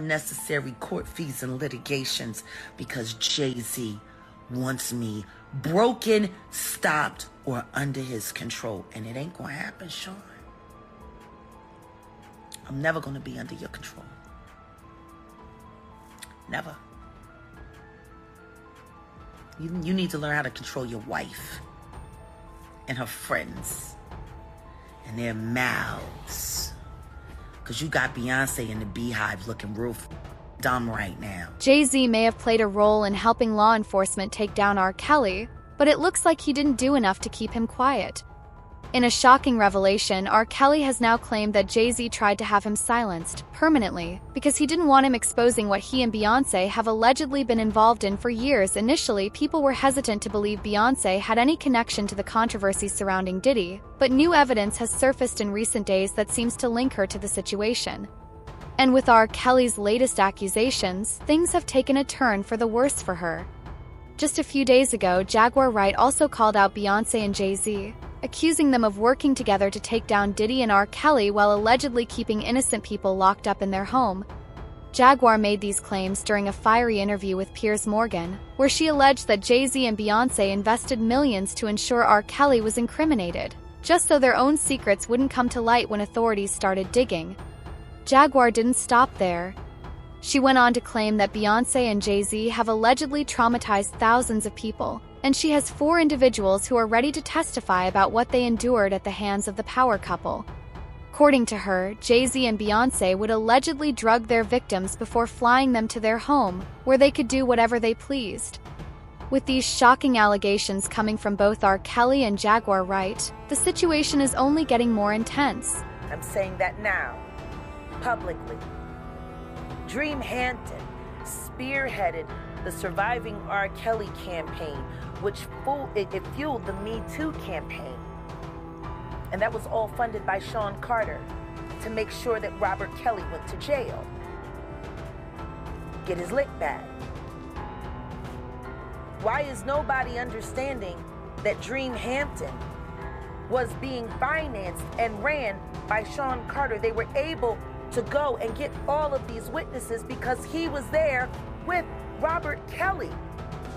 unnecessary court fees and litigations because Jay-Z wants me broken, stopped, or under his control. And it ain't gonna happen, Sean. I'm never gonna be under your control. Never. You need to learn how to control your wife and her friends and their mouths. Because you got Beyoncé in the beehive looking real dumb right now. Jay-Z may have played a role in helping law enforcement take down R. Kelly, but it looks like he didn't do enough to keep him quiet. In a shocking revelation, R. Kelly has now claimed that Jay-Z tried to have him silenced permanently because he didn't want him exposing what he and Beyoncé have allegedly been involved in for years. Initially, people were hesitant to believe Beyoncé had any connection to the controversy surrounding Diddy, but new evidence has surfaced in recent days that seems to link her to the situation. And with R. Kelly's latest accusations, things have taken a turn for the worse for her. Just a few days ago, Jaguar Wright also called out Beyoncé and Jay-Z, accusing them of working together to take down Diddy and R. Kelly while allegedly keeping innocent people locked up in their home. Jaguar made these claims during a fiery interview with Piers Morgan, where she alleged that Jay-Z and Beyoncé invested millions to ensure R. Kelly was incriminated, just so their own secrets wouldn't come to light when authorities started digging. Jaguar didn't stop there. She went on to claim that Beyoncé and Jay-Z have allegedly traumatized thousands of people, and she has 4 individuals who are ready to testify about what they endured at the hands of the power couple. According to her, Jay-Z and Beyoncé would allegedly drug their victims before flying them to their home, where they could do whatever they pleased. With these shocking allegations coming from both R. Kelly and Jaguar Wright, the situation is only getting more intense. I'm saying that now, publicly. Dream Hampton spearheaded the Surviving R. Kelly campaign, which fueled the Me Too campaign. And that was all funded by Sean Carter to make sure that Robert Kelly went to jail. Get his lick back. Why is nobody understanding that Dream Hampton was being financed and ran by Sean Carter? They were able to go and get all of these witnesses because he was there with Robert Kelly.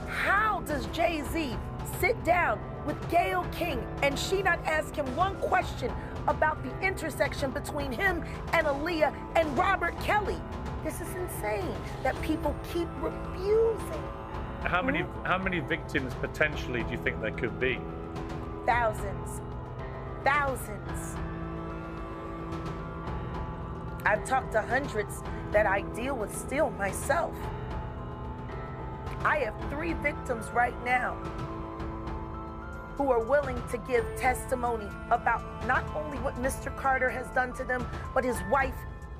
How does Jay-Z sit down with Gayle King and she not ask him one question about the intersection between him and Aaliyah and Robert Kelly? This is insane that people keep refusing. How many victims potentially do you think there could be? Thousands. Thousands. I've talked to hundreds that I deal with still myself. I have 3 victims right now who are willing to give testimony about not only what Mr. Carter has done to them, but his wife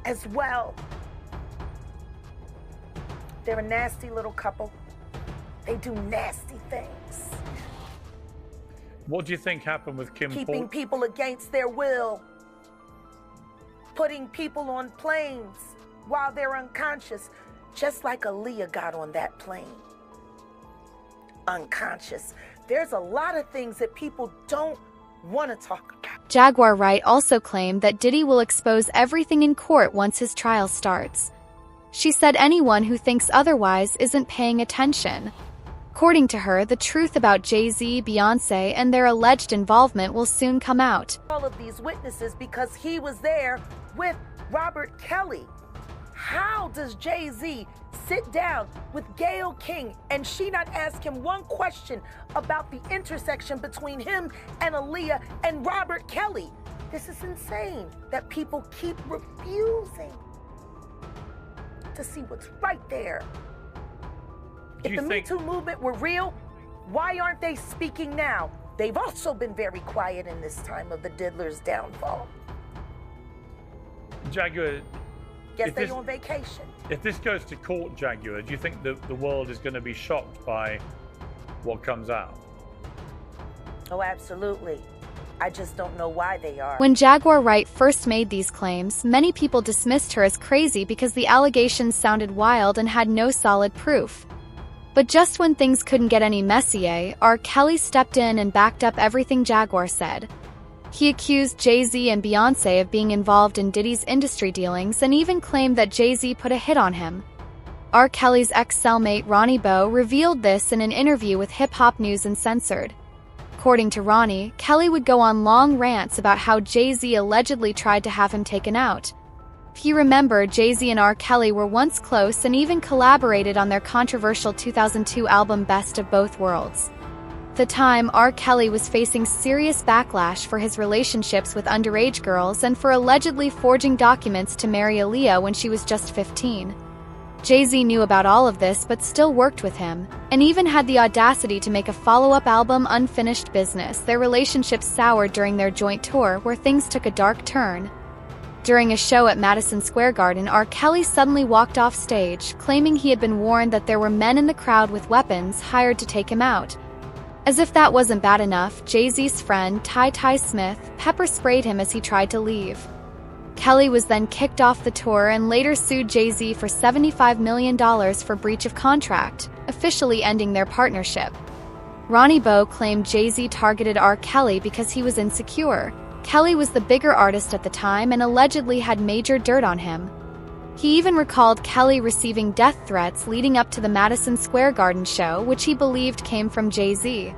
as well. They're a nasty little couple. They do nasty things. What do you think happened with Kim Porter? Keeping people against their will. Putting people on planes while they're unconscious, just like Aaliyah got on that plane. Unconscious. There's a lot of things that people don't want to talk about. Jaguar Wright also claimed that Diddy will expose everything in court once his trial starts. She said anyone who thinks otherwise isn't paying attention. According to her, the truth about Jay-Z, Beyoncé, and their alleged involvement will soon come out. All of these witnesses because he was there with Robert Kelly. How does Jay-Z sit down with Gayle King and she not ask him one question about the intersection between him and Aaliyah and Robert Kelly? This is insane that people keep refusing to see what's right there. If the Me Too movement were real, why aren't they speaking now? They've also been very quiet in this time of the diddler's downfall. Jaguar, guess they're on vacation. If this goes to court, Jaguar, do you think the world is going to be shocked by what comes out? Oh, absolutely. I just don't know why they are. When Jaguar Wright first made these claims, many people dismissed her as crazy because the allegations sounded wild and had no solid proof. But just when things couldn't get any messier, R. Kelly stepped in and backed up everything Jaguar said. He accused Jay-Z and Beyoncé of being involved in Diddy's industry dealings and even claimed that Jay-Z put a hit on him. R. Kelly's ex-cellmate Ronnie Bo revealed this in an interview with Hip Hop News Uncensored. According to Ronnie, Kelly would go on long rants about how Jay-Z allegedly tried to have him taken out. If you remember, Jay-Z and R. Kelly were once close and even collaborated on their controversial 2002 album Best of Both Worlds. At the time, R. Kelly was facing serious backlash for his relationships with underage girls and for allegedly forging documents to marry Aaliyah when she was just 15. Jay-Z knew about all of this but still worked with him, and even had the audacity to make a follow-up album, Unfinished Business. Their relationship soured during their joint tour, where things took a dark turn. During a show at Madison Square Garden, R. Kelly suddenly walked off stage, claiming he had been warned that there were men in the crowd with weapons hired to take him out. As if that wasn't bad enough, Jay-Z's friend, Ty Smith, pepper-sprayed him as he tried to leave. Kelly was then kicked off the tour and later sued Jay-Z for $75 million for breach of contract, officially ending their partnership. Ronnie Bo claimed Jay-Z targeted R. Kelly because he was insecure. Kelly was the bigger artist at the time and allegedly had major dirt on him. He even recalled Kelly receiving death threats leading up to the Madison Square Garden show, which he believed came from Jay-Z.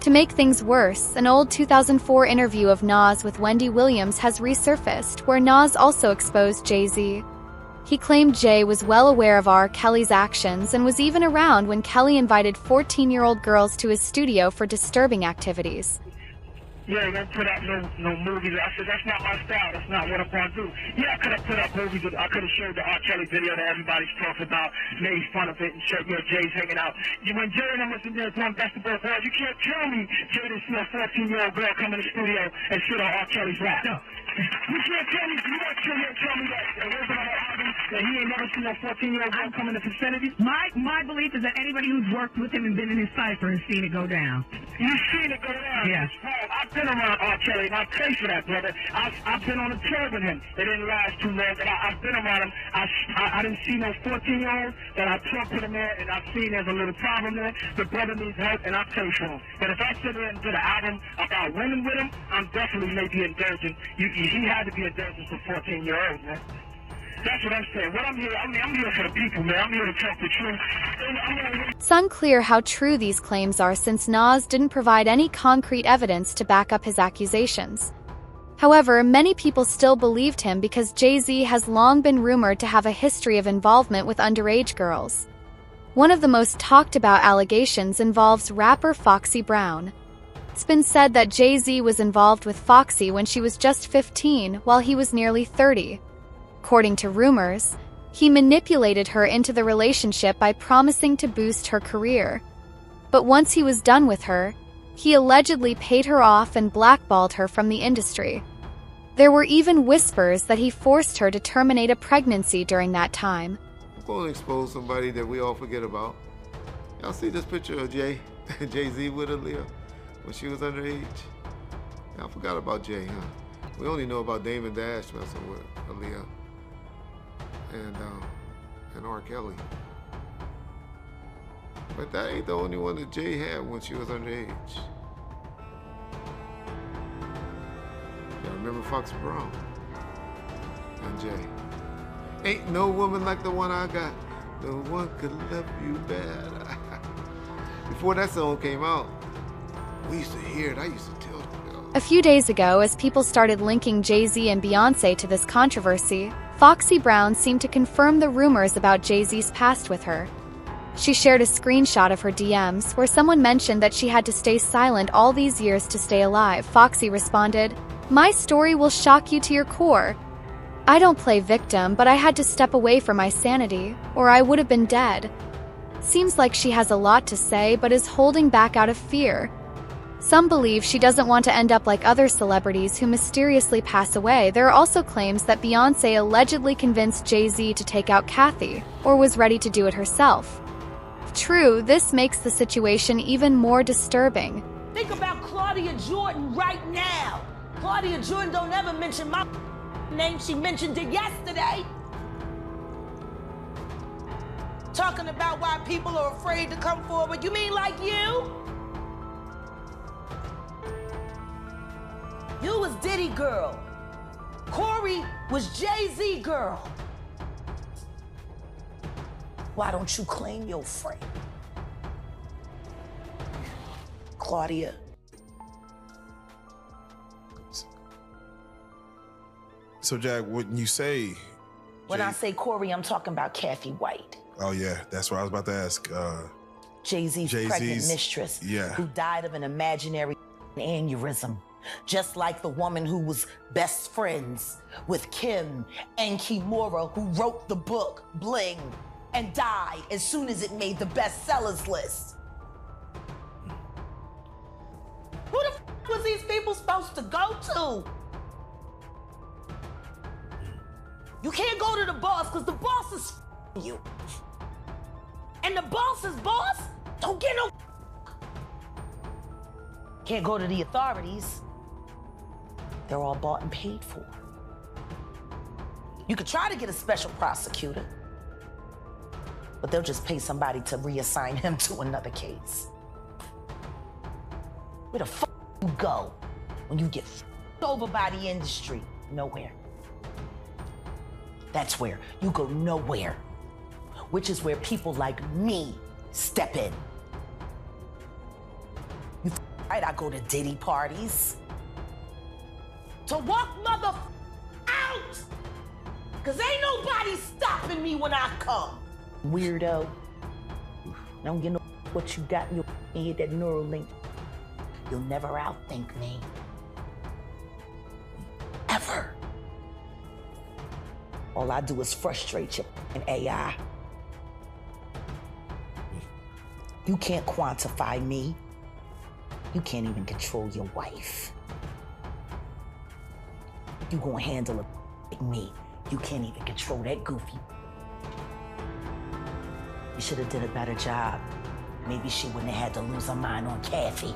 To make things worse, an old 2004 interview of Nas with Wendy Williams has resurfaced, where Nas also exposed Jay-Z. He claimed Jay was well aware of R. Kelly's actions and was even around when Kelly invited 14-year-old girls to his studio for disturbing activities. Yeah, don't put out no movies. I said, that's not my style. That's not what I'm going to do. Yeah, I could have put up movies. I could have showed the R. Kelly video that everybody's talking about, made fun of it, and showed Jay's hanging out. When Jay and I was in there doing basketball balls, you can't tell me Jay didn't see a 14-year-old girl come in the studio and sit on R. Kelly's lap. No. You can't tell me, you don't tell me that there wasn't an album that he ain't never seen a 14-year-old girl come in the vicinity. My belief is that anybody who's worked with him and been in his cipher has seen it go down. You've seen it go down? Yes. I've been around R. Kelly, and I pray for that, brother. I've been on a tour with him. It didn't last too long, but I've been around him. I didn't see no 14-year-old that I talked to him there, and I've seen there's a little problem there. The brother needs help, and I pray for him. But if I sit there and did an album about women with him, I'm definitely maybe indulgent. He had to be indulgent for 14-year-olds, man. That's what I'm saying. What I'm here for the people, man. I'm here to talk the truth. It's unclear how true these claims are since Nas didn't provide any concrete evidence to back up his accusations. However, many people still believed him because Jay-Z has long been rumored to have a history of involvement with underage girls. One of the most talked about allegations involves rapper Foxy Brown. It's been said that Jay-Z was involved with Foxy when she was just 15 while he was nearly 30. According to rumors, he manipulated her into the relationship by promising to boost her career. But once he was done with her, he allegedly paid her off and blackballed her from the industry. There were even whispers that he forced her to terminate a pregnancy during that time. I'm going to expose somebody that we all forget about. Y'all see this picture of Jay-Z with Aaliyah when she was underage? Y'all forgot about Jay, huh? We only know about Damon Dash messing with Aaliyah and R. Kelly. But that ain't the only one that Jay had when she was underage. Y'all remember Foxy Brown and Jay? Ain't no woman like the one I got. No one could love you better. Before that song came out, we used to hear it. I used to tell them. A few days ago, as people started linking Jay-Z and Beyoncé to this controversy, Foxy Brown seemed to confirm the rumors about Jay-Z's past with her. She shared a screenshot of her DMs where someone mentioned that she had to stay silent all these years to stay alive. Foxy responded, "My story will shock you to your core. I don't play victim, but I had to step away for my sanity, or I would have been dead." Seems like she has a lot to say but is holding back out of fear. Some believe she doesn't want to end up like other celebrities who mysteriously pass away. There are also claims that Beyoncé allegedly convinced Jay-Z to take out Kathy, or was ready to do it herself. If true, this makes the situation even more disturbing. Think about Claudia Jordan right now. Claudia Jordan don't ever mention my name. She mentioned it yesterday. Talking about why people are afraid to come forward. You mean like you? You was Diddy girl. Corey was Jay-Z girl. Why don't you claim your friend? Claudia. So, Jack, when you say... When I say Corey, I'm talking about Kathy White. Oh, yeah, that's what I was about to ask. Jay-Z's pregnant mistress, yeah, who died of an imaginary aneurysm. Just like the woman who was best friends with Kim and Kimura, who wrote the book Bling and died as soon as it made the bestsellers list. Who the f was these people supposed to go to? You can't go to the boss because the boss is you. And the boss's boss don't get no. Can't go to the authorities. They're all bought and paid for. You could try to get a special prosecutor, but they'll just pay somebody to reassign him to another case. Where the fuck you go when you get over by the industry? Nowhere. That's where you go, nowhere. Which is where people like me step in. You right, I go to Diddy parties. To walk mother out! Cause ain't nobody stopping me when I come. Weirdo. I don't get no what you got in your head, that neural link. You'll never outthink me. Ever. All I do is frustrate you and AI. You can't quantify me. You can't even control your wife. You gonna handle it like me. You can't even control that goofy. You should have did a better job. Maybe she wouldn't have had to lose her mind on Kathy.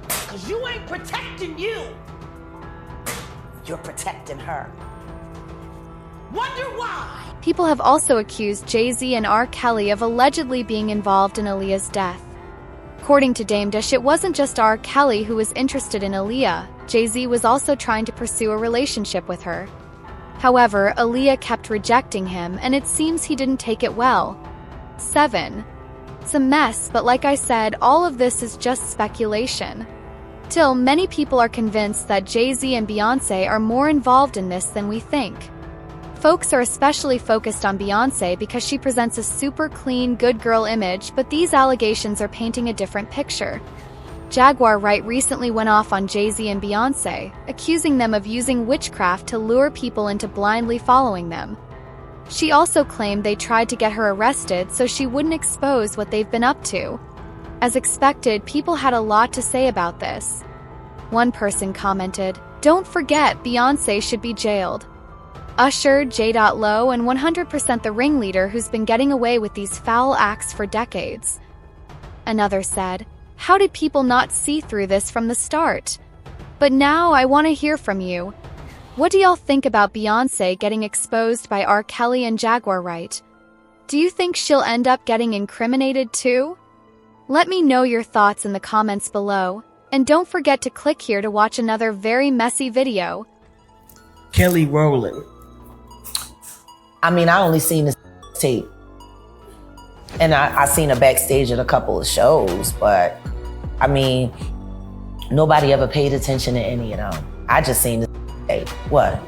Cause you ain't protecting you. You're protecting her. Wonder why? People have also accused Jay-Z and R. Kelly of allegedly being involved in Aaliyah's death. According to Dame Dish, it wasn't just R. Kelly who was interested in Aaliyah. Jay-Z was also trying to pursue a relationship with her. However, Aaliyah kept rejecting him, and it seems he didn't take it well. 7. It's a mess, but like I said, all of this is just speculation. Still, many people are convinced that Jay-Z and Beyoncé are more involved in this than we think. Folks are especially focused on Beyoncé because she presents a super clean, good girl image, but these allegations are painting a different picture. Jaguar Wright recently went off on Jay-Z and Beyoncé, accusing them of using witchcraft to lure people into blindly following them. She also claimed they tried to get her arrested so she wouldn't expose what they've been up to. As expected, people had a lot to say about this. One person commented, "Don't forget, Beyoncé should be jailed." Usher, J.Lo, and 100% the ringleader who's been getting away with these foul acts for decades. Another said, "How did people not see through this from the start?" But now I want to hear from you. What do y'all think about Beyoncé getting exposed by R. Kelly and Jaguar Wright? Do you think she'll end up getting incriminated too? Let me know your thoughts in the comments below, and don't forget to click here to watch another very messy video. Kelly Rowland. I mean, I only seen the tape. And I seen her backstage at a couple of shows, but I mean, nobody ever paid attention to any of them. I just seen the tape. What?